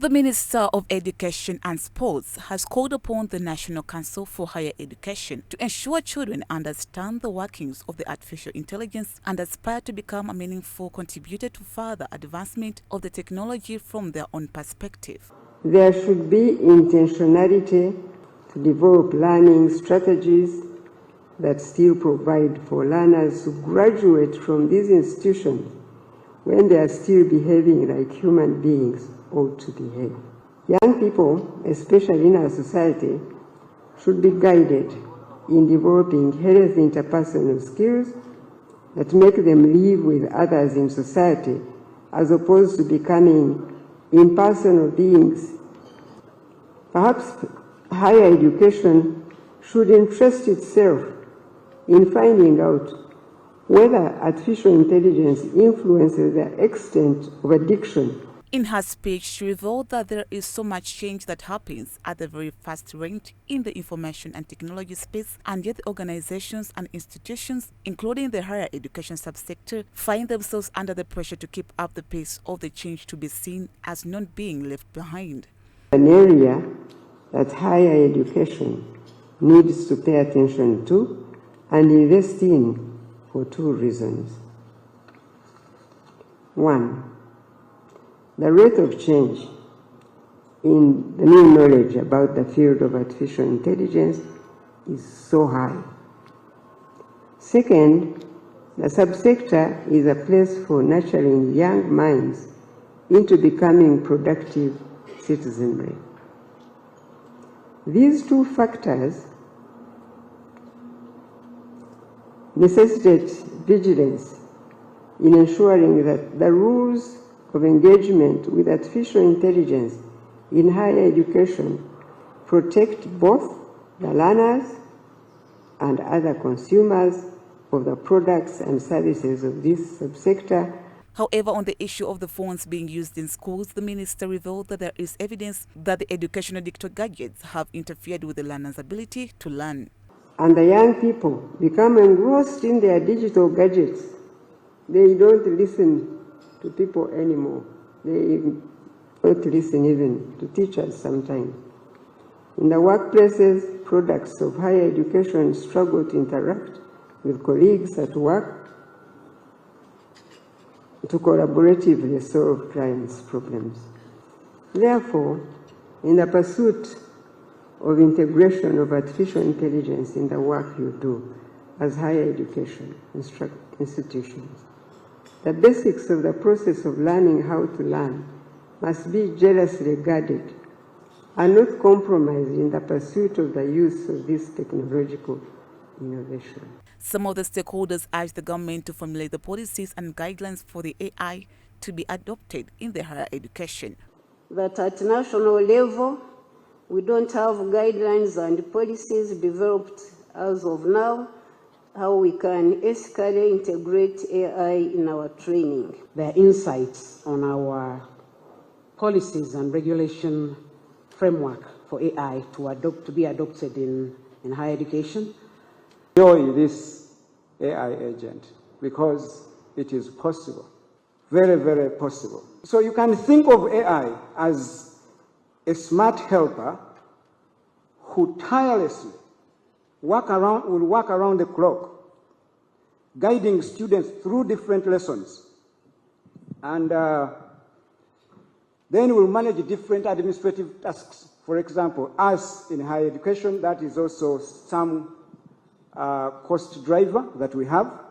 The Minister of Education and Sports has called upon the National Council for Higher Education to ensure children understand the workings of the artificial intelligence and aspire to become a meaningful contributor to further advancement of the technology from their own perspective. There should be intentionality to develop learning strategies that still provide for learners to graduate from these institutions when they are still behaving like human beings ought to behave. Young people, especially in our society, should be guided in developing healthy interpersonal skills that make them live with others in society as opposed to becoming impersonal beings. Perhaps higher education should interest itself in finding out whether artificial intelligence influences the extent of addiction. In her speech, she revealed that there is so much change that happens at a very fast rate in the information and technology space, and yet organizations and institutions, including the higher education subsector, find themselves under the pressure to keep up the pace of the change to be seen as not being left behind. An area that higher education needs to pay attention to and invest in for two reasons. One, the rate of change in the new knowledge about the field of artificial intelligence is so high. Second, the subsector is a place for nurturing young minds into becoming productive citizenry. These two factors necessitate vigilance in ensuring that the rules of engagement with artificial intelligence in higher education protect both the learners and other consumers of the products and services of this subsector. However, on the issue of the phones being used in schools, the minister revealed that there is evidence that the educational digital gadgets have interfered with the learners' ability to learn. And the young people become engrossed in their digital gadgets. They don't listen to people anymore. They don't listen even to teachers sometimes. In the workplaces, products of higher education struggle to interact with colleagues at work to collaboratively solve clients' problems. Therefore, in the pursuit of integration of artificial intelligence in the work you do as higher education institutions, the basics of the process of learning how to learn must be jealously guarded and not compromised in the pursuit of the use of this technological innovation. Some of the stakeholders urged the government to formulate the policies and guidelines for the AI to be adopted in the higher education. That at national level, we don't have guidelines and policies developed as of now, how we can ethically integrate AI in our training. There are insights on our policies and regulation framework for AI to be adopted in higher education. Enjoy this AI agent because it is possible, very, very possible. So you can think of AI as a smart helper who tirelessly will work around the clock, guiding students through different lessons, and then will manage different administrative tasks. For example, us in higher education, that is also some cost driver that we have.